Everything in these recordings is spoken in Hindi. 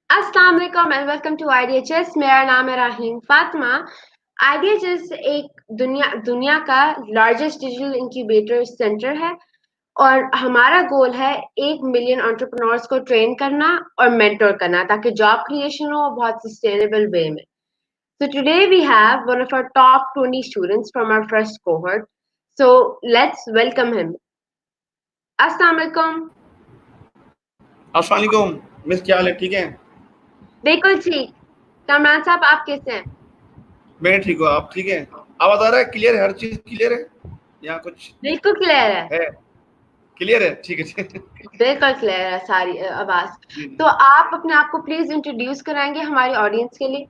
अस्सलाम वालेकुम एंड वेलकम टू आईडीएचएस। मेरा नाम है राहीम फातिमा। आईडीएचएस एक दुनिया का लार्जेस्ट डिजिटल इंक्यूबेटर सेंटर है और हमारा गोल है 1 मिलियन एंटरप्रेन्योर्स को ट्रेन करना और मेंटर करना ताकि जॉब क्रिएशन हो बहुत सस्टेनेबल वे में। So today we have one of our top 20 students from our first cohort. So let's welcome him. अस्सलाम वालेकुम। अस्सलाम वालेकुम मिस, क्या हाल है? ठीक है। बिल्कुल ठीक। कमरान साहब आप कैसे हैं? मैं ठीक हूँ, आप ठीक है? आवाज आ रहा है? क्लियर है? हर चीज क्लियर है? यहाँ कुछ बिल्कुल क्लियर है। है? क्लियर है, ठीक है ठीक है। बिल्कुल क्लियर है सारी आवाज। जी तो जी। आप अपने आप को प्लीज इंट्रोड्यूस कराएंगे हमारी ऑडियंस के लिए?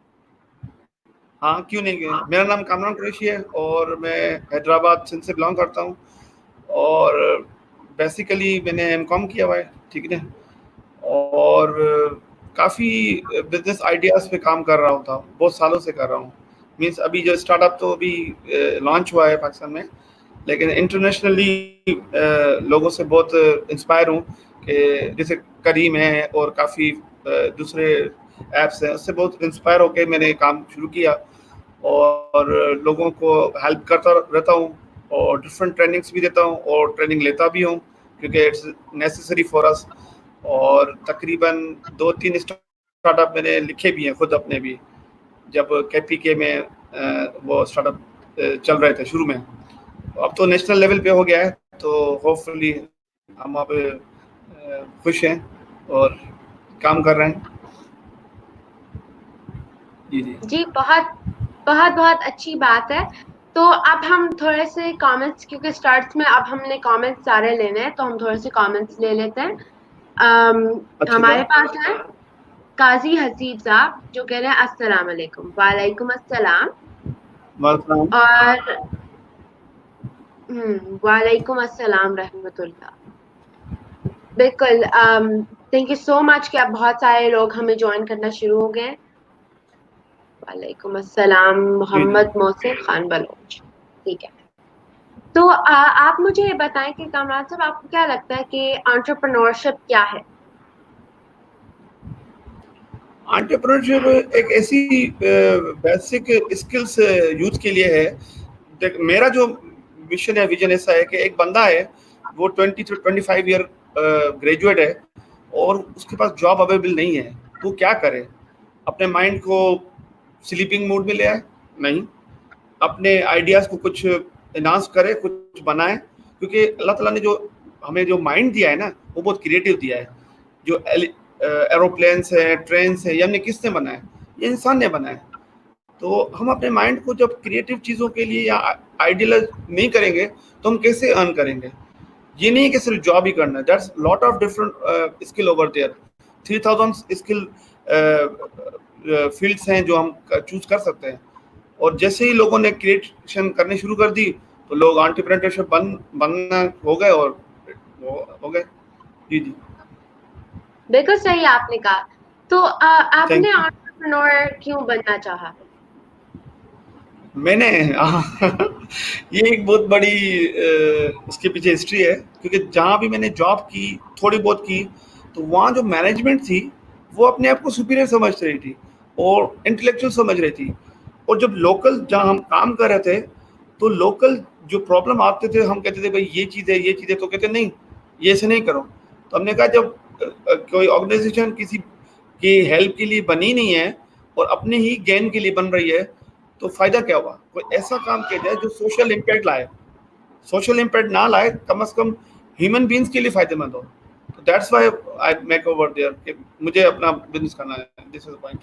हाँ, क्यों नहीं गए। मेरा नाम कामरान कुरैशी है और मैं हैदराबाद सिंध से बिलोंग करता हूँ। और बेसिकली मैंने एमकॉम किया हुआ है, ठीक है। और काफ़ी बिजनेस आइडियाज़ पे काम कर रहा था, बहुत सालों से कर रहा हूँ। मीन्स अभी जो स्टार्टअप तो अभी लॉन्च हुआ है पाकिस्तान में, लेकिन इंटरनेशनली लोगों से बहुत इंस्पायर हूँ कि जैसे करीम है और काफ़ी दूसरे ऐप्स हैं, उससे बहुत इंस्पायर होकर मैंने काम शुरू किया और लोगों को हेल्प करता रहता हूँ और डिफरेंट ट्रेनिंग्स भी देता हूँ और ट्रेनिंग लेता भी हूँ क्योंकि इट्स नेसेसरी फॉर अस। और तकरीबन 2-3 स्टार्टअप मैंने लिखे भी हैं खुद अपने भी, जब केपीके में वो स्टार्टअप चल रहे थे शुरू में। अब तो नेशनल लेवल पे हो गया है, तो होपफुली हम अब खुश हैं और काम कर रहे हैं। जी जी। जी बहुत बहुत बहुत अच्छी बात है। तो अब हम थोड़े से कमेंट्स, क्योंकि स्टार्ट्स में अब हमने कमेंट्स सारे लेने हैं तो हम थोड़े से कमेंट्स ले लेते हैं। अच्छा हमारे था। पास है काजी हसीब साहब जो कह रहे हैं अस्सलाम वालेकुम। वालेकुम अस्सलाम। वेलकम। और वालेकुम अस्सलाम रहमतुल्लाह। बिल्कुल। थैंक यू सो मच कि आप बहुत सारे लोग हमें ज्वाइन करना शुरू हो गए। वालेकुम अस्सलाम जी जी। मोहम्मद मोहसिन खान बलोच। ठीक है। तो आप मुझे ये बताएं कि कमरान साहब आपको क्या लगता है कि एंटरप्रेन्योरशिप क्या है? एंटरप्रेन्योरशिप एक ऐसी बेसिक स्किल्स यूथ के लिए है। देख, मेरा जो मिशन है, विजन ऐसा है कि एक बंदा है, वो 20 to 25 ईयर ग्रेजुएट है और उसके पास जॉब अवेलेबल नहीं है, तो क्या करे? अपने माइंड को स्लीपिंग मोड में ले आए? नहीं, अपने आइडियाज़ को कुछ एनहांस करे, कुछ बनाए, क्योंकि अल्लाह ताला ने जो हमें जो माइंड दिया है ना, वो बहुत क्रिएटिव दिया है। जो एरोप्लेन्स है, ट्रेन्स है, ये हमने किसने बनाया? ये इंसान ने बनाया। तो हम अपने माइंड को जब क्रिएटिव चीज़ों के लिए या आइडियलाइज नहीं करेंगे, तो हम कैसे अर्न करेंगे? ये नहीं है कि सिर्फ जॉब ही करना है। That's lot of different skill over there. 3000 skill fields हैं जो हम चूज कर सकते हैं। और जैसे ही लोगों ने क्रिएशन करने शुरू कर दी, तो लोग एंटरप्रेन्योरशिप बनना हो गए और वो हो गए। जी जी। बिल्कुल सही आपने कहा। तो थैंक आपने यू। एंटरप्रेन्योर क्यों बनना चाहा? मैंने ये एक बहुत बड़ी उसके पीछे हिस्ट्री है, क्योंकि जहाँ भी मैंने जॉब की, थोड़ी बहुत की, तो वहाँ जो मैनेजमेंट थी, वो अपने आप को सुपीरियर समझ रही थी और इंटेलेक्चुअल समझ रही थी। और जब लोकल जहाँ हम काम कर रहे थे, तो लोकल जो प्रॉब्लम आते थे, हम कहते थे भाई ये चीज़ है, ये चीज़ है, तो कहते नहीं, ये ऐसे नहीं करो। तो हमने कहा जब कोई ऑर्गेनाइजेशन किसी की हेल्प के लिए बनी नहीं है और अपने ही गेन के लिए बन रही है, तो फायदा क्या हुआ? कोई ऐसा काम किया जाए जो सोशल इम्पैक्ट लाए। सोशल इम्पैक्ट ना लाए, कम से कम ह्यूमन बींग्स के लिए फायदेमंद हो। तो that's why I make over there कि मुझे अपना बिजनेस करना है। This is the point.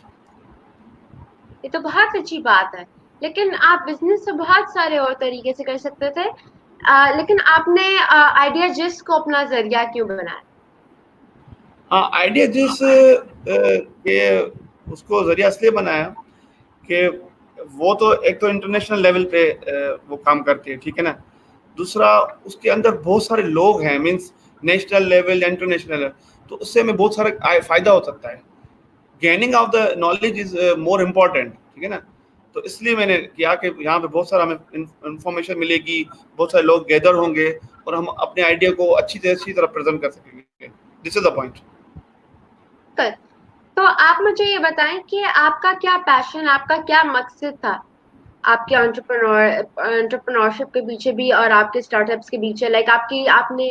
ये तो बहुत अच्छी बात है। लेकिन आप बिजनेस तो बहुत सारे और तरीके से कर सकते थे। लेकिन आपने आइडिया जिस को अपना जरिया क्यों बनाया? हाँ, आइडिया जिस के उसको जरिया इसलिए बनाया कि वो तो एक तो इंटरनेशनल लेवल पे वो काम करती है, ठीक है ना। दूसरा, उसके अंदर बहुत सारे लोग हैं, means national level, international level, तो उससे हमें बहुत सारा फायदा हो सकता है। Gaining of the knowledge is more important, ठीक है ना। तो इसलिए मैंने किया कि यहाँ पे बहुत सारा हमें इंफॉर्मेशन मिलेगी, बहुत सारे लोग गैदर होंगे और हम अपने आइडिया को अच्छी तरह प्रेजेंट कर सकेंगे। This is the point. कर तो आप मुझे ये बताएं कि आपका क्या पैशन, आपका क्या मकसद था आपके एंटरप्रेन्योरशिप के पीछे भी और आपके स्टार्टअप्स के पीछे, लाइक आपकी आपने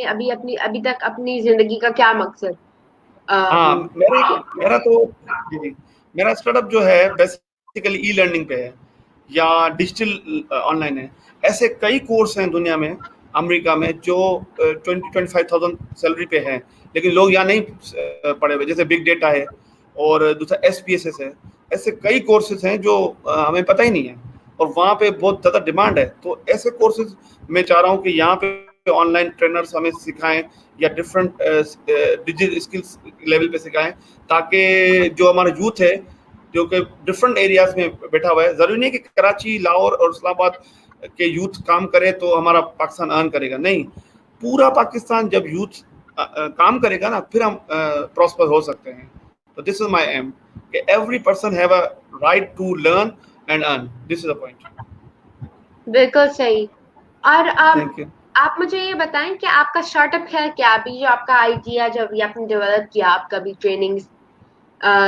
अभी तक अपनी जिंदगी का क्या मकसद हाँ, किया? मेरा तो जी, जी। मेरा स्टार्टअप जो है बेसिकली ई लर्निंग पे है या डिजिटल ऑनलाइन है। ऐसे कई कोर्स हैं दुनिया में, अमेरिका में, जो 20-25,000 सैलरी पे हैं, लेकिन लोग यहाँ नहीं पढ़े हुए। जैसे बिग डेटा है और दूसरा SPSS है। ऐसे कई कोर्सेज हैं जो हमें पता ही नहीं है और वहाँ पे बहुत ज़्यादा डिमांड है। तो ऐसे कोर्सेज मैं चाह रहा हूँ कि यहाँ पे ऑनलाइन ट्रेनर्स हमें सिखाएं या डिफरेंट डिजिटल स्किल्स लेवल पे सिखाएं, ताकि जो हमारा यूथ है जो कि डिफरेंट एरियाज में बैठा हुआ है, जरूरी नहीं कि कराची, लाहौर और इस्लामाबाद के यूथ काम करे तो हमारा पाकिस्तान अर्न करेगा। नहीं, पूरा पाकिस्तान जब यूथ काम करेगा ना, फिर हम प्रॉस्पर हो सकते हैं। तो दिस इज माय एम कि every person have a right to learn and earn. This is the point. बिल्कुल सही। और अब थैंक यू। आप मुझे ये बताएं कि आपका स्टार्टअप है क्या, अभी जो आपका आइडिया जो अभी आपने डेवलप किया, आपका भी ट्रेनिंग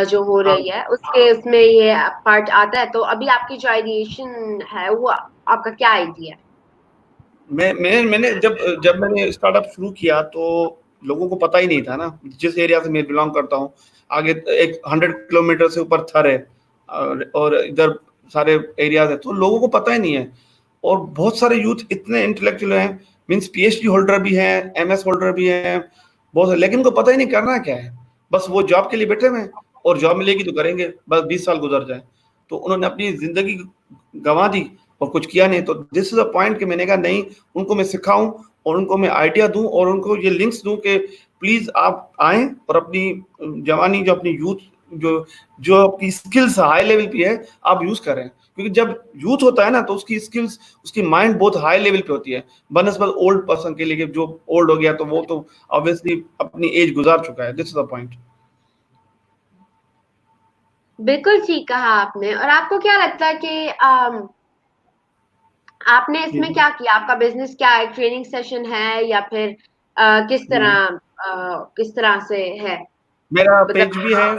जो हो हाँ, रही है उसके उसमें ये पार्ट आता है, तो अभी आपकी जो आइडिएशन है वो आपका क्या आइडिया है? मैंने जब जब मैंने स्टार्टअप शुरू किया तो लोगों को पता ही नहीं था ना, जिस एरिया से मैं बिलोंग करता हूँ। आगे एक 100 किलोमीटर से ऊपर थर है और इधर सारे एरियाज है, तो लोगों को पता ही नहीं है। और बहुत सारे यूथ इतने इंटेलेक्चुअल हैं, मीन्स PhD होल्डर भी हैं, MS होल्डर भी हैं, बहुत सारे, लेकिन उनको पता ही नहीं करना क्या है। बस वो जॉब के लिए बैठे हुए हैं और जॉब मिलेगी तो करेंगे, बस 20 साल गुजर जाए। तो उन्होंने अपनी जिंदगी गंवा दी और कुछ किया नहीं। तो दिस इज अ पॉइंट कि मैंने कहा नहीं, उनको मैं सिखाऊं और उनको मैं आइडिया दूं और उनको ये लिंक्स दूं कि प्लीज आप आएं और अपनी जवानी, जो अपनी यूथ, जो जो आपकी स्किल्स हाई लेवल पे है, आप यूज करें। क्योंकि जब यूथ होता है ना तो उसकी स्किल्स, उसकी माइंड बहुत हाई लेवल पे होती है, बनस्बत ओल्ड पर्सन के लिए। जो ओल्ड हो गया तो वो तो ऑब्वियसली अपनी एज गुजार चुका है। This is the point. बिल्कुल ठीक कहा आपने। और आपको क्या लगता है कि आपने जी इसमें क्या किया, आपका बिजनेस क्या है, ट्रेनिंग सेशन है या फिर जी। किस तरह से है, मेरा मतलब? पेज भी है,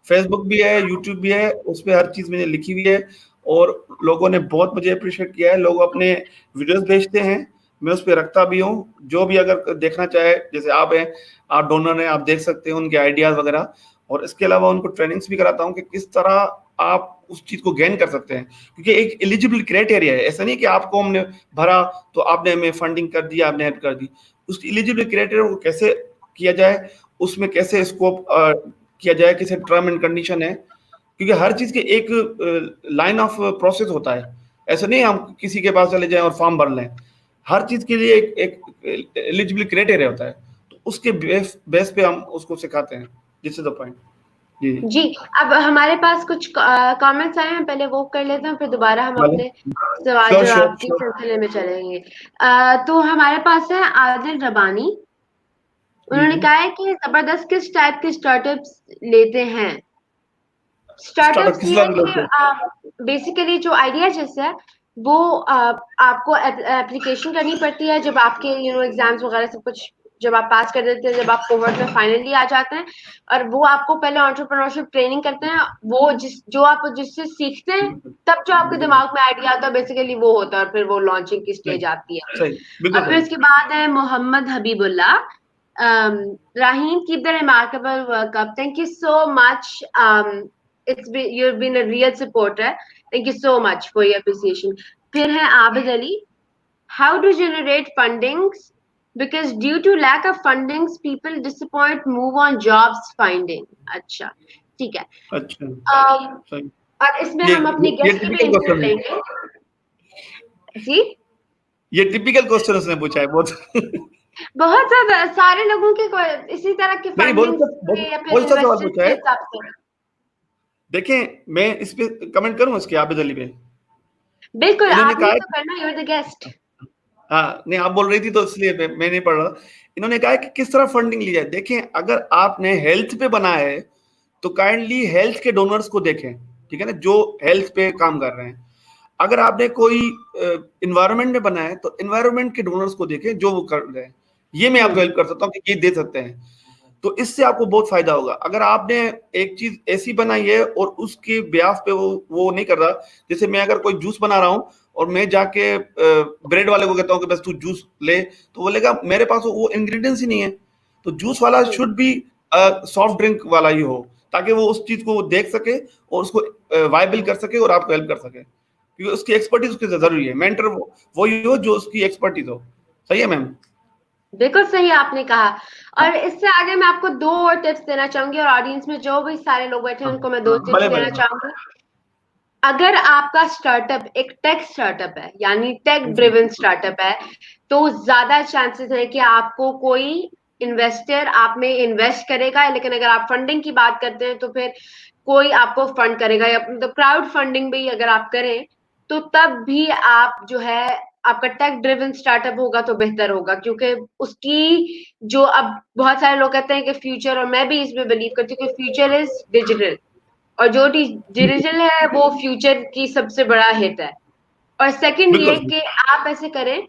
फेसबुक भी है, यूट्यूब भी है, उस पे हर चीज मैंने लिखी हुई है और लोगों ने बहुत मुझे अप्रिशिएट किया है। लोग अपने वीडियोस भेजते हैं, मैं उस पे रखता भी हूँ। जो भी अगर देखना चाहे, जैसे आप हैं, आप डोनर हैं, आप देख सकते हैं उनके आइडियाज वगैरह। और इसके अलावा उनको ट्रेनिंग्स भी कराता हूँ कि किस तरह आप उस चीज को गेन कर सकते हैं। क्योंकि एक एलिजिबल क्राइटेरिया है, ऐसा नहीं कि आपको हमने भरा तो आपने हमें फंडिंग कर दी, आपने हेल्प कर दी। उस एलिजिबल क्राइटेरिया को कैसे किया जाए, उसमें कैसे स्कोप किया जाए, कैसे टर्म एंड कंडीशन है। क्योंकि हर चीज के एक लाइन ऑफ प्रोसेस होता है। ऐसा नहीं हम किसी के पास चले जाएं और फॉर्म भर लें। हर चीज के लिए एक एलिजिबिलिटी क्राइटेरिया होता है, तो उसके बेस पे हम उसको सिखाते हैं। This is the point. जी जी। जी। अब हमारे पास कुछ कमेंट्स आए हैं, पहले वो कर लेते हैं, फिर दोबारा हम अपने सवाल श्योर श्योर जवाब के श्योर। सिलसिले में चलेंगे। तो हमारे पास है आदिल रबानी। जी उन्होंने जी। कहा है कि जबरदस्त किस टाइप के स्टार्टअप्स लेते हैं? स्टार्टअप स्टार्टअप्स किस ये है लेवल कि पे? बेसिकली जो आइडिया जैसे है वो आपको एप्लीकेशन करनी पड़ती है जब आपके एग्जाम्स वगैरह सब कुछ जब आप पास कर देते हैं, जब आप कोवर्ट में फाइनली आ जाते हैं, और वो आपको पहले एंटरप्रेन्योरशिप ट्रेनिंग करते हैं। वो जो आप जिससे सीखते हैं, बिल्कुल तब जो आपके बिल्कुल दिमाग में आइडिया आता है बेसिकली वो होता है, और फिर वो लॉन्चिंग की सही स्टेज आती है। सही, बिल्कुल और फिर सही। उसके बाद है Mohammad Habibullah. Rahim, keep the remarkable work up. Thank you so much. You've been a real supporter. Thank you so much for your appreciation. फिर है Abid Ali. How to generate fundings? Because due to lack of fundings, people disappoint, move on jobs finding. अच्छा, ठीक है। अच्छा, um, सही। और इसमें ये हम ये, अपनी ये गेस्ट की भी टिपिकल इंटर क्वेश्चन है। लेंगे। जी। ये टिपिकल क्वेश्चन उसने पूछा है बहुत। बहुत ज्यादा सारे लोगों के इसी तरह के नहीं, फंडिंग के या फिर बहुत अच्छा सवाल इन्वेस्टर्स पूछा के है। हिसाब से। देखें, मैं इस पे कमेंट करूं इसके, आबिद अली पे। बिल्कुल, इन्होंने आपने कहा है तो करना, यूर द गेस्ट। हाँ, नहीं, आप बोल रही थी तो इसलिए मैं नहीं पढ़ रहा। इन्होंने कहा है कि किस तरह फंडिंग ली जाए। देखें, अगर आपने हेल्थ पे बना है तो काइंडली हेल्थ के डोनर्स को देखें, ठीक है ना, जो हेल्थ पे काम कर रहे हैं। अगर आपने कोई इन्वायरमेंट में बना है तो इन्वायरमेंट के डोनर्स को देखें जो वो कर रहे हैं। ये मैं आपको हेल्प कर सकता हूँ कि ये दे सकते हैं। तो इससे आपको बहुत फायदा होगा। अगर आपने एक चीज ऐसी बनाई है और उसके ब्यास पे वो नहीं कर रहा, जैसे मैं अगर कोई जूस बना रहा हूँ और मैं जाके ब्रेड वाले को कहता हूँ कि बस तू जूस ले, तो बोलेगा मेरे पास वो इंग्रेडिएंट्स ही नहीं है। तो जूस वाला शुड बी सॉफ्ट ड्रिंक वाला ही हो, ताकि वो उस चीज को देख सके और उसको वायबल कर सके और आपको हेल्प कर सके, क्योंकि उसकी एक्सपर्टीज उसकी जरूरी है। मेंटर वो ही हो जो उसकी एक्सपर्टीज हो। सही है मैम? बिल्कुल सही आपने कहा। और इससे आगे मैं आपको 2 और टिप्स देना चाहूंगी, और ऑडियंस में जो भी सारे लोग बैठे हैं हाँ उनको मैं 2 हाँ, टिप्स भले देना भले। चाहूंगी। अगर आपका स्टार्टअप एक टेक स्टार्टअप है, यानी टेक जी ड्रिवन स्टार्टअप है, तो ज्यादा चांसेस है कि आपको कोई इन्वेस्टर आप में इन्वेस्ट करेगा। लेकिन अगर आप फंडिंग की बात करते हैं तो फिर कोई आपको फंड करेगा, या मतलब क्राउड फंडिंग भी अगर आप करें तो तब भी आप जो है आपका टेक ड्रिवन स्टार्टअप होगा तो बेहतर होगा, क्योंकि उसकी जो अब बहुत सारे लोग कहते हैं कि फ्यूचर, और मैं भी इसमें बिलीव करती हूँ कि फ्यूचर इज डिजिटल, और जो डिजिटल है वो फ्यूचर की सबसे बड़ा हिट है। और सेकंड ये बिल्कुल। कि आप ऐसे करें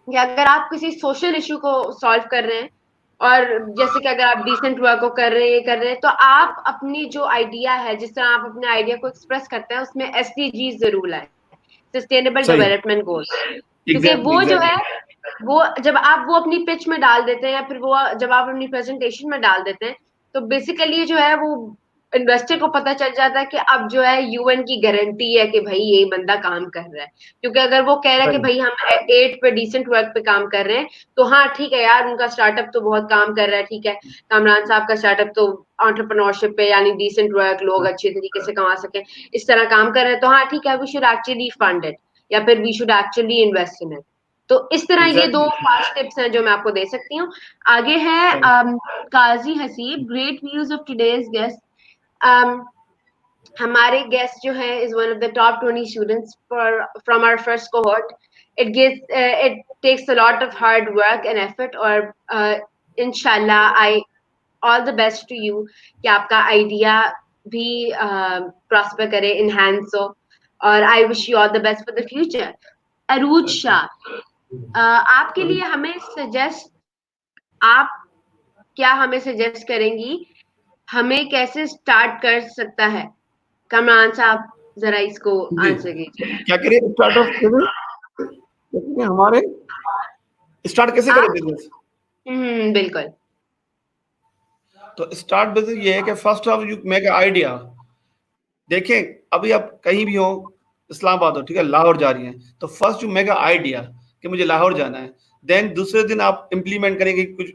कि अगर आप किसी सोशल इशू को सॉल्व कर रहे हैं, और जैसे कि अगर आप डिसेंट वर्क को कर रहे हैं, ये कर रहे हैं, तो आप अपनी जो आइडिया है, जिस तरह आप अपने आइडिया को एक्सप्रेस करते हैं, उसमें एसडीजी जरूर लाए, सस्टेनेबल सही। Development goals. क्योंकि एग्जैक्टली वो जो एग्जैक्टली। है, वो जब आप वो अपनी पिच में डाल देते हैं, या फिर वो जब आप अपनी प्रेजेंटेशन में डाल देते हैं, तो बेसिकली जो है वो इन्वेस्टर को पता चल जाता है कि अब जो है यूएन की गारंटी है कि भाई ये बंदा काम कर रहा है। क्योंकि अगर वो कह रहा है कि सही। भाई हम 8 पे डिसेंट वर्क पे काम कर रहे हैं, तो हाँ ठीक है यार, उनका स्टार्टअप तो बहुत काम कर रहा है, ठीक है, कामरान साहब का स्टार्टअप तो एंटरप्रेन्योरशिप पे यानी डिसेंट वर्क, लोग अच्छे तरीके से कमा सके, इस तरह काम कर रहे हैं, तो हाँ ठीक है, we should actually fund it, या फिर we should actually invest in it. तो इस तरह ये 2 एग्जैक्टली। फास्ट टिप्स हैं जो मैं आपको दे सकती हूँ। आगे है सही। Qazi Haseeb, great views of today's guest. हमारे गेस्ट जो है is one of the top 20 students for from our first cohort. It takes a lot of hard work and effort, और इंशाल्लाह I all the best to you कि आपका आइडिया भी प्रॉस्पर करे, इनहैंस हो, और I wish you all the best for the future. Arooj Shah, आपके लिए हमें सजेस्ट आप क्या हमें सजेस्ट करेंगी, हमें कैसे स्टार्ट कर सकता है कमरान साहब, जरा इसको जी, आंसर कीजिए। क्या करिए स्टार्ट ऑफ करें हमारे, स्टार्ट कैसे करें आप बिजनेस? बिल्कुल। तो स्टार्ट बिजनेस ये है कि first of you make idea. देखें, अभी आप कहीं भी हो, इस्लामाबाद हो, ठीक है, लाहौर जा रही हैं, तो फर्स्ट यू मेक आइडिया कि मुझे लाहौर जाना है। देन दूसरे दिन आप इंप्लीमेंट करेंगे, कुछ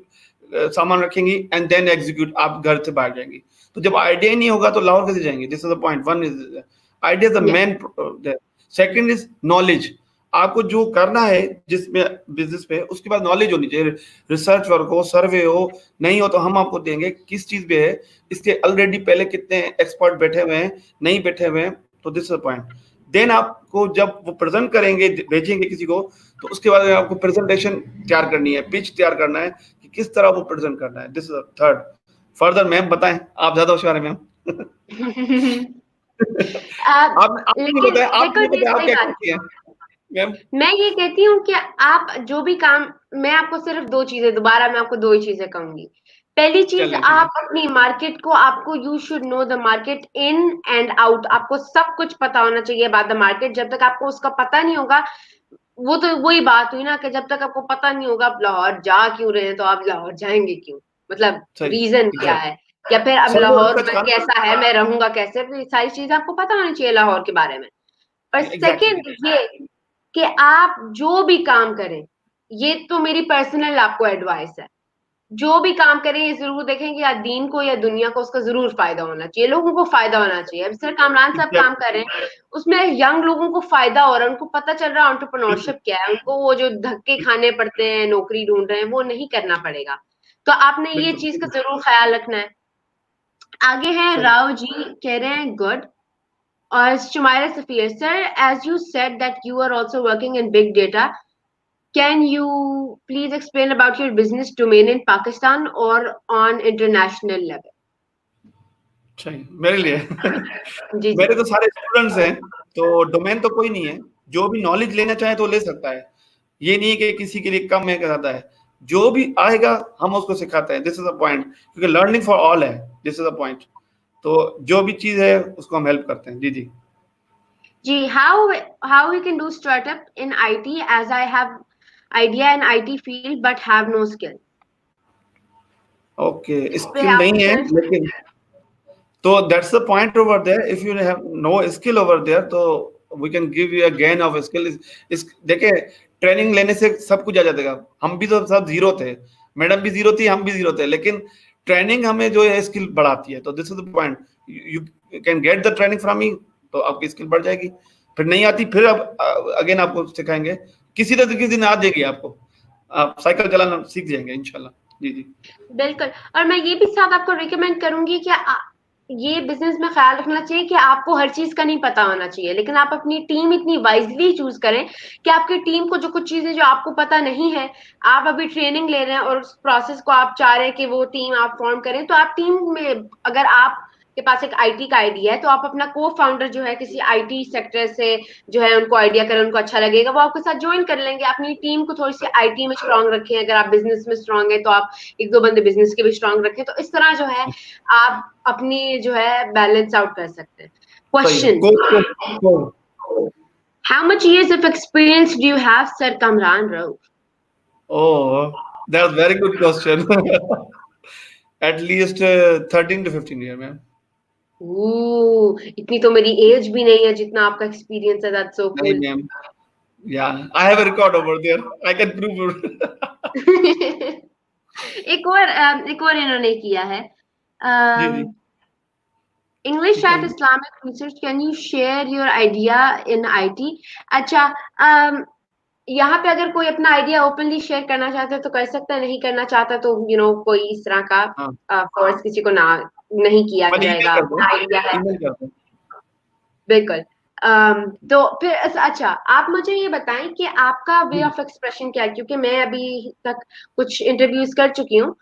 सामान रखेंगी, एंड देन एग्जीक्यूट, आप घर से बाहर जाएंगी। तो जब आइडिया ही नहीं होगा तो लाहौर कैसे जाएंगे? This is the point. One is idea, the yes. Main. Second is knowledge. आपको जो करना है जिसमें बिजनेस पे, उसके बाद नॉलेज होनी चाहिए। रिसर्च वर्क हो, सर्वे हो, नहीं हो तो हम आपको देंगे किस चीज पे है, इसके ऑलरेडी पहले कितने एक्सपर्ट बैठे हुए हैं, नहीं बैठे हुए हैं। तो दिस इज पॉइंट। देन आपको जब वो प्रेजेंट करेंगे, भेजेंगे किसी को, तो उसके बाद आपको प्रेजेंटेशन तैयार करनी है, पिच तैयार करना है कि किस तरह वो प्रेजेंट करना है। This is third. Further ma'am बताएं, आप ज्यादा होशियार हैं मैम। आपने नहीं लेकिन बताया, आपने देखो नहीं ये बताया आप सही क्या बात, करती हैं मैम? मैं ये कहती हूँ कि आप जो भी काम, मैं आपको सिर्फ 2 चीजें, दोबारा मैं आपको 2 ही चीजें कहूंगी। पहली चीज, चलें ठीक है। आप अपनी मार्केट को, आपको you should know the market in and out, आपको सब कुछ पता होना चाहिए अबाउट द मार्केट। जब तक आपको उसका पता नहीं होगा, वो तो वही बात हुई ना कि जब तक आपको पता नहीं होगा आप लाहौर जा क्यों रहे हैं, तो आप लाहौर जाएंगे क्यों, मतलब सही। रीजन क्या एग्जैक्ट। है, या फिर अब सर्वे लाहौर रिसर्च में करना। कैसा है, मैं रहूंगा कैसे, तो ये सारी चीजें आपको पता होनी चाहिए लाहौर के बारे में। और एग्जैक्टली। सेकंड ये कि आप जो भी काम करें, ये तो मेरी पर्सनल आपको एडवाइस है, जो भी काम करें ये जरूर देखें कि या दीन को या दुनिया को उसका जरूर फायदा होना चाहिए, लोगों को फायदा होना चाहिए। अब सर कामरान साहब काम कर रहे हैं, उसमें यंग लोगों को फायदा हो रहा है, उनको पता चल रहा है बिल्कुल एंटरप्रेन्योरशिप क्या है, उनको वो जो धक्के खाने पड़ते हैं, नौकरी ढूंढ रहे हैं, वो नहीं करना पड़ेगा। तो आपने ये बिल्कुल। चीज का जरूर ख्याल रखना है। आगे है सही। राव जी, कह रहे हैं गुड। और Shumaira Safir, sir, as you said that you are also working in big data, can you please explain about your business domain in Pakistan or on international level? सही मेरे लिए। जी जी। मेरे तो सारे स्टूडेंट्स हैं, तो डोमेन तो कोई नहीं है। जो भी नॉलेज लेना चाहे तो ले सकता है। ये नहीं है कि किसी के लिए कम है कि ज्यादा है। जो भी आएगा हम उसको सिखाते हैं, दिस इज द पॉइंट, क्योंकि लर्निंग फॉर ऑल है, दिस इज द पॉइंट। तो जो भी चीज है उसको हम हेल्प करते हैं। जी जी जी, how we can do startup in IT, as I have idea in IT field but have no skill. Okay, इस पे स्किल आप नहीं है शेयर। लेकिन, तो that's the point over there, if you have no skill over there तो we can give you a gain of skill. इस देखिए, ट्रेनिंग लेने से सब कुछ आ जाएगा। हम भी तो सब जीरो थे, मैडम भी जीरो थी, हम भी जीरो थे, लेकिन ट्रेनिंग हमें जो है स्किल बढ़ाती है। तो this is the point, you can get the training from me, तो आपकी स्किल बढ़ जाएगी। फिर नहीं आती, फिर अब अगेन आपको सिखाएंगे, किसी न किसी दिन आ जाएगी आपको, आप साइकिल चलाना सीख जाएंगे इंशाल्लाह। जी जी बिल्कुल। और मैं ये भी साथ आपको रिकमेंड करूंगी कि ये बिजनेस में ख्याल रखना चाहिए कि आपको हर चीज का नहीं पता होना चाहिए, लेकिन आप अपनी टीम इतनी वाइजली चूज करें कि आपकी टीम को जो कुछ चीजें जो आपको पता नहीं है, आप अभी ट्रेनिंग ले रहे हैं और उस प्रोसेस को आप चाह रहे हैं कि वो टीम आप फॉर्म करें, तो आप टीम में, अगर आप के पास एक आईटी का आइडिया है, तो आप अपना को फाउंडर जो है किसी आईटी सेक्टर से जो है, उनको आइडिया करें, उनको अच्छा लगेगा, वो आपके साथ ज्वाइन कर लेंगे। अपनी टीम को थोड़ी सी आईटी में स्ट्रांग रखें। अगर आप बिजनेस में स्ट्रांग है तो आप एक दो बंदे बिजनेस के भी स्ट्रांग रखें। तो इस तरह जो है आप अपनी जो है बैलेंस आउट कर सकते हैं। सही है। क्वेश्चन, को how much years of experience do you have, Sir Kamran Rauf? Oh, that's very good question. At least 13 to 15 year, ma'am. इतनी तो मेरी एज भी नहीं है जितना आपका एक्सपीरियंस है। दैट्स सो नहीं, cool. ma'am. Yeah, I have a record over there. I can prove it. एक और इन्होंने किया है। जी जी English at बताइए। Islamic Research, can you share your idea in IT? अच्छा, यहाँ पे अगर कोई अपना आइडिया ओपनली शेयर करना चाहता है तो कर सकता है, नहीं करना चाहता तो कोई इस तरह हाँ, का फोर्स किसी को ना नहीं किया मैंने ईमेल जाएगा। कर दो, अपना आइडिया है। ईमेल कर दो। बिल्कुल। तो फिर अच्छा, आप मुझे ये बताएं कि आपका वे जी ऑफ एक्सप्रेशन क्या है, क्योंकि मैं अभी तक कुछ इंटरव्यूज कर चुकी हूँ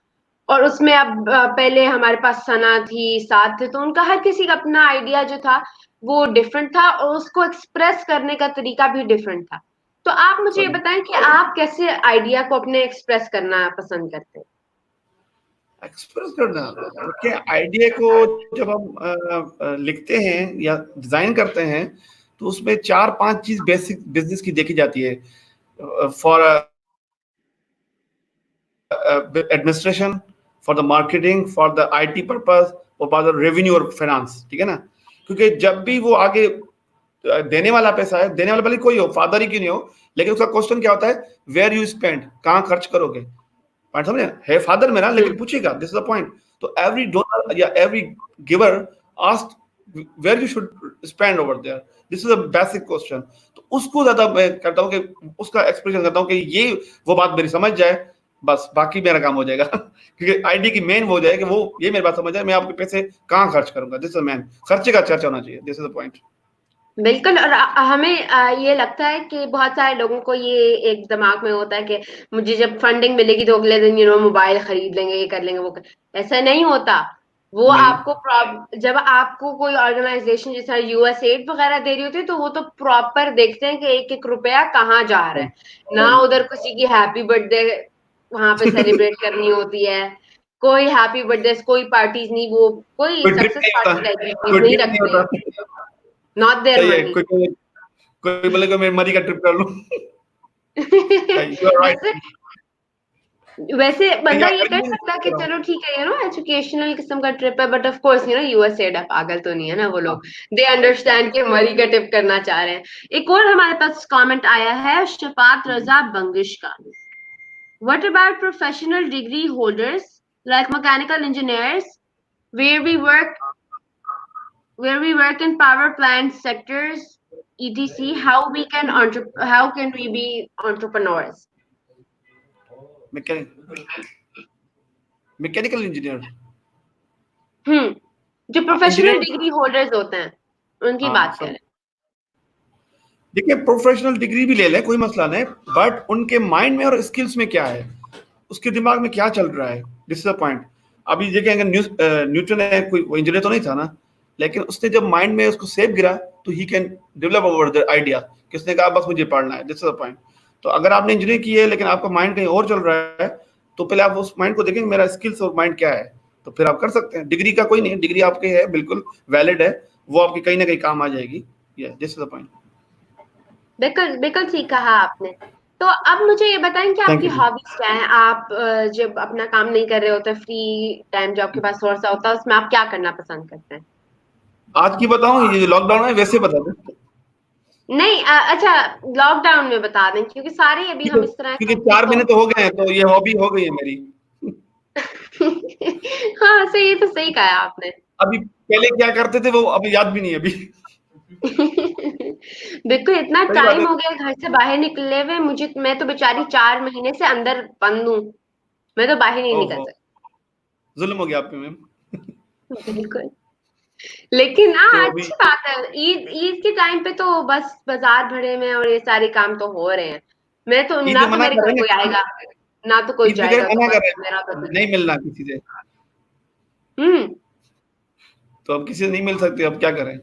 और उसमें अब पहले हमारे पास सना थी, साथ थे, तो उनका हर किसी का अपना आइडिया जो था वो डिफरेंट था और उसको एक्सप्रेस करने का तरीका भी डिफरेंट था। तो आप मुझे ये सही। बताएं कि आप कैसे आइडिया को अपने एक्सप्रेस करना पसंद करते हैं। एक्सप्रेस करना, देखिए आइडिया को जब हम लिखते हैं या डिजाइन करते हैं, तो उसमें 4-5 चीज बेसिक बिजनेस की देखी जाती है। For administration, for the marketing, for the IT purpose, और फॉर द रेवेन्यू और फाइनेंस, ठीक है ना। क्योंकि जब भी वो आगे देने वाला पैसा है, देने वाला भले कोई हो, फादर ही क्यों नहीं हो, लेकिन उसका क्वेश्चन क्या होता है, वेयर यू स्पेंड, कहाँ खर्च करोगे। पॉइंट समझे, है फादर मेरा, लेकिन पूछेगा, दिस इज द पॉइंट। तो एवरी डोनर या every giver ask where you should spend over there, this is a basic question. तो उसको ज्यादा मैं करता हूँ कि उसका एक्सप्रेशन करता हूँ कि ये वो बात मेरी समझ जाए, बस बाकी मेरा काम हो जाएगा। क्योंकि आईडी की मेन वो हो जाए कि वो ये मेरी बात समझ जाए, मैं आपके पैसे कहाँ खर्च करूंगा, दिस इज मेन, खर्चे का चर्चा होना चाहिए, दिस इज द पॉइंट। बिल्कुल। और हमें ये लगता है कि बहुत सारे लोगों को ये एक दिमाग में होता है कि मुझे जब फंडिंग मिलेगी तो अगले दिन मोबाइल खरीद लेंगे, ये कर लेंगे, ऐसा नहीं होता। वो नहीं आपको जब आपको कोई ऑर्गेनाइजेशन जैसा यूएसएड वगैरह दे रही होती है, तो वो तो प्रॉपर देखते हैं कि एक एक रुपया कहाँ जा रहा है। ना उधर किसी की हैप्पी बर्थडे वहां पे सेलिब्रेट करनी होती है, कोई हैप्पी बर्थडे, कोई पार्टीज नहीं, वो कोई कोई ट्रिप सक्सेस नहीं होता, पार्टी टाइप की चीज कोई नहीं ट्रिप नहीं रखते। होता। नॉट देयर सही है, मनी। कोई कोई बोलेगा मैं मरी का ट्रिप कर लूं। सही, यू आर वैसे राइट। वैसे बंदा या ये कर करिए सकता है कि चलो ठीक है, एजुकेशनल किस्म का ट्रिप है, बट ऑफ कोर्स यूएसएड पागल तो नहीं है ना वो हाँ, लोग। दे अंडरस्टैंड कि मरी का ट्रिप करना चाह रहे हैं। एक और हमारे पास कमेंट आया है शफात रजा बंगिश का। What about professional degree holders like mechanical engineers, where we work where we work in power plant sectors, etc. How can we be entrepreneurs? Mechanical engineer, hmm, जो हाँ प्रोफेशनल इंजीनियर, डिग्री होल्डर्स होते हैं उनकी हाँ बात सब। करें। देखिए प्रोफेशनल डिग्री भी ले लें, कोई मसला नहीं, बट उनके माइंड में और स्किल्स में क्या है, उसके दिमाग में क्या चल रहा है, दिस इज द पॉइंट। अभी देखिए अगर न्यूटन है, कोई वो इंजीनियर तो नहीं था ना, लेकिन उसने जब माइंड में उसको सेप गिरा, तो he can develop over the idea, किसने कहा बस मुझे पढ़ना है, दिस इज द पॉइंट। तो अगर आपने इंजीनियरिंग की है लेकिन आपका माइंड कहीं और चल रहा है, तो पहले आप उस माइंड को देखें मेरा स्किल्स और माइंड क्या है, तो फिर आप कर सकते हैं। डिग्री का कोई नहीं, डिग्री आपके है बिल्कुल वैलिड है, वो आपकी कहीं ना कहीं काम आ जाएगी। This is the point. बिल्कुल बिल्कुल ठीक कहा आपने। तो अब मुझे ये बताएं कि थैंक आपकी यू। हॉबीज क्या हैं। आप जब अपना काम नहीं कर रहे होते, फ्री टाइम जो आपके पास थोड़ा सा होता है, उसमें आप क्या करना पसंद करते हैं? आज की बताऊं, ये जो लॉकडाउन है वैसे बता दूं? नहीं अच्छा, लॉकडाउन में बता दें, क्योंकि सारे अभी हम इस तरह क्योंकि से 4 महीने तो हो गए हैं, तो ये हॉबी हो गई है मेरी। हाँ सही, ये तो सही कहा आपने। अभी पहले क्या करते थे वो अभी याद भी नहीं है अभी। बिल्कुल, इतना सही बात टाइम है। हो गया घर से बाहर निकले हुए, मैं तो बेचारी 4 महीने से अंदर बंद हूँ। मैं तो बाहर नहीं निकल ओहो, सकती। जुल्म हो गया आप पे मैम। बिल्कुल। लेकिन हाँ, तो अभी अच्छी बात है। ईद ईद के टाइम पे तो बस बाजार भरे में और ये सारे काम तो हो रहे हैं। मैं तो ईद ना, में तो मना मेरे कर घर रहे कोई हैं, आएगा, ना तो कोई ईद में कह जाएगा, रहे तो मना कर बस रहे मेरा तो हैं, ठीक नहीं है। मिलना किसी से। हम्म। तो अब किसी से नहीं मिल सकते, अब क्या करें।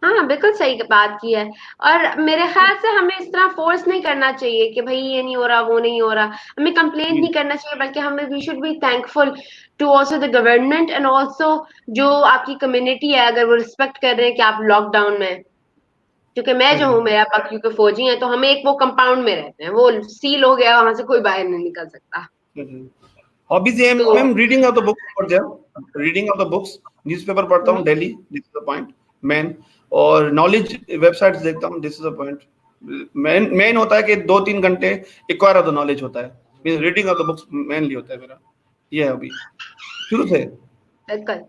हाँ बिल्कुल सही बात की है। और मेरे ख्याल से हमें इस तरह फोर्स नहीं करना चाहिए कि भाई ये नहीं हो रहा, वो नहीं हो रहा। हमें कंप्लेन जी नहीं करना चाहिए, बल्कि हमें we should be thankful to also the government and also जो आपकी कम्युनिटी है, अगर वो रिस्पेक्ट कर रहे हैं कि आप लॉकडाउन में हैं। क्योंकि मैं जो सही हूँ, है। मेरा पापा क्योंकि फौजी है, तो हम एक वो कंपाउंड में रहते हैं, वो सील हो गया, वहां से कोई बाहर नहीं निकल सकता। हॉबीज एम तो ma'am, reading of the books for their, reading of the books, newspaper पढ़ता हूँ daily, this is the point main. और नॉलेज वेबसाइट्स देखता हूँ, this is the point main. Main होता है कि 2-3 घंटे एक्वायर ऑफ द नॉलेज होता है, mean reading of the books mainly होता है मेरा, ये है अभी शुरू से। बिल्कुल।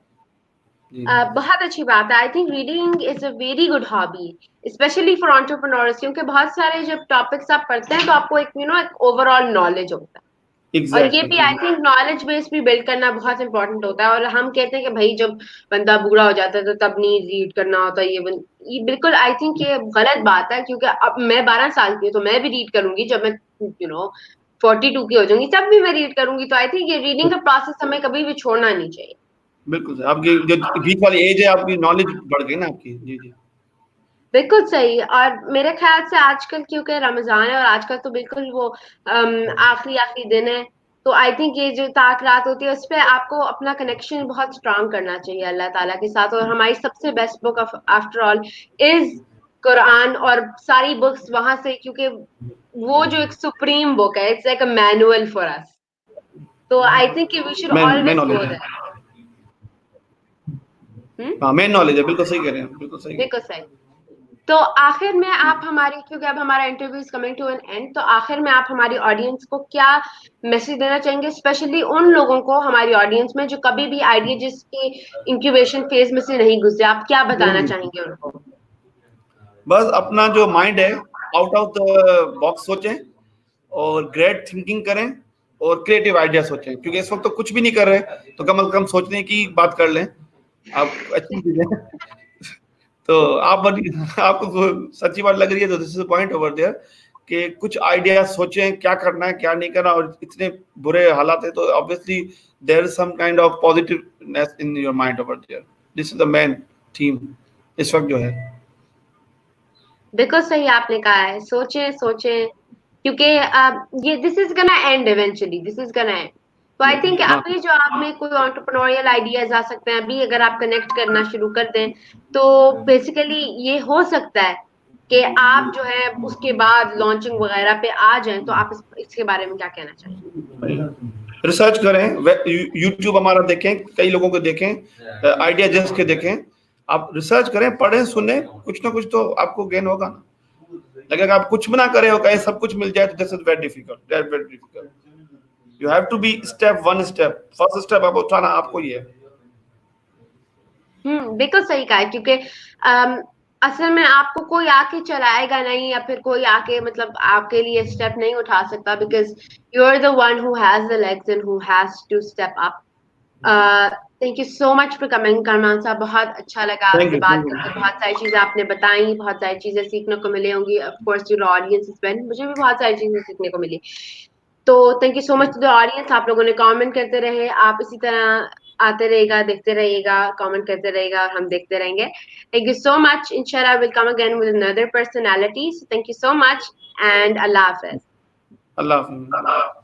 जी बहुत अच्छी बात है। I think reading is a very good hobby, specially for entrepreneurs, क्योंकि बहुत सारे जब टॉपिक्स आप पढ़ते हैं तो आपको एक एक ओवरऑल नॉलेज होता है। और ये एग्जैक्टली भी आई जी। थिंक नॉलेज बेस भी बिल्ड करना बहुत इंपॉर्टेंट होता है। और हम कहते हैं कि भाई जब बंदा बूढ़ा हो जाता है तो तब नहीं रीड करना होता, ये बिल्कुल आई थिंक ये गलत बात है। क्योंकि अब मैं 12 साल की हूँ, तो मैं भी रीड करूंगी जब मैं 42 की हो जाऊंगी, तब भी मैं रीड करूंगी। तो आई थिंक ये रीडिंग का प्रोसेस हमें कभी भी छोड़ना नहीं चाहिए। बिल्कुल सर, आपकी जो बीच वाली एज है, आपकी नॉलेज बढ़ गई ना आपकी। जी जी। बिल्कुल सही। और मेरे ख्याल से आजकल क्योंकि रमजान है, और आजकल तो बिल्कुल वो आखिरी आखिरी दिन है, तो आई थिंक ये जो ताक रात होती है, उस पे आपको अपना कनेक्शन बहुत स्ट्रांग करना चाहिए अल्लाह ताला के साथ। और हमारी सबसे best book after all is Quran. और सारी बुक्स वहां से, क्योंकि वो जो एक सुप्रीम बुक है, it's like a manual for us. तो आई थिंक वी शुड मैं ऑलवेज नॉलेज गो है। देयर। हाँ, मेन नॉलेज है, बिल्कुल सही कह रहे हैं, बिल्कुल सही है। बिल्कुल सही। तो आखिर में आप हमारी, क्योंकि अब हमारा interview is coming to an end, तो आखिर में आप हमारी ऑडियंस को क्या मैसेज देना चाहेंगे, स्पेशली उन लोगों को हमारी ऑडियंस में जो कभी भी आइडिया जिसके इंक्यूबेशन फेज में से नहीं गुजरे, आप क्या बताना चाहेंगे उनको? बस अपना जो माइंड है, आउट ऑफ द बॉक्स सोचें, और ग्रेट थिंकिंग करें, और क्रिएटिव आइडिया सोचें। क्योंकि इस वक्त तो कुछ भी नहीं कर रहे, तो कम से कम सोचने की बात कर लें, आप अच्छी चीज है। तो आपको सच्ची बात लग रही है, तो this is point over there, कि कुछ आइडिया सोचें क्या करना है क्या नहीं करना। और इतने बुरे हालात है, तो obviously there is some kind of positiveness in your mind over there. This is the main theme इस वक्त जो है। बिल्कुल सही आपने कहा है, सोचें सोचें, क्योंकि ये this is gonna and eventually, this is gonna and. तो आई थिंक हाँ, अभी जो आप में कोई एंटरप्रेन्योरियल आइडियाज आ सकते हैं, अभी अगर आप कनेक्ट करना शुरू कर दें, तो बेसिकली ये हो सकता है कि आप जो है उसके बाद लॉन्चिंग वगैरह पे आ जाएं। तो आप इसके बारे में क्या कहना चाहेंगे? रिसर्च करें, यूट्यूब हमारा देखें, कई लोगों को देखें, आइडिया जस्ट के देखें। आप रिसर्च करें, पढ़ें, सुने, कुछ ना कुछ तो आपको गेन होगा ना। लेकिन अगर आप कुछ भी ना करें और कहीं सब कुछ मिल जाए, तो this is very difficult, very difficult. You have to be step one step, first step आप उठाना आपको ही है। बिल्कुल सही कहा है। क्योंकि अम, असल में आपको कोई आके चलाएगा नहीं, या फिर कोई आके मतलब आपके लिए स्टेप नहीं उठा सकता, because you are the one who has the legs and who has to step up. Thank you so much for coming Karman sahab, बहुत अच्छा लगा थैंक आपसे यू, बात थैंक करके। यू। बहुत सारी चीजें आपने बताई, बहुत सारी चीजें सीखने को मिली होंगी, of course your audience is well, मुझे भी बहुत सारी चीजें सीखने को मिली। तो thank you so much to the audience. आप लोगों ने कमेंट करते रहे, आप इसी तरह आते रहेगा, देखते रहिएगा, कमेंट करते रहेगा, और हम देखते रहेंगे। Thank you so much. इंशाल्लाह will come again with another personality. So thank you so much and अल्लाह हाफिज। अल्लाह हाफिज़।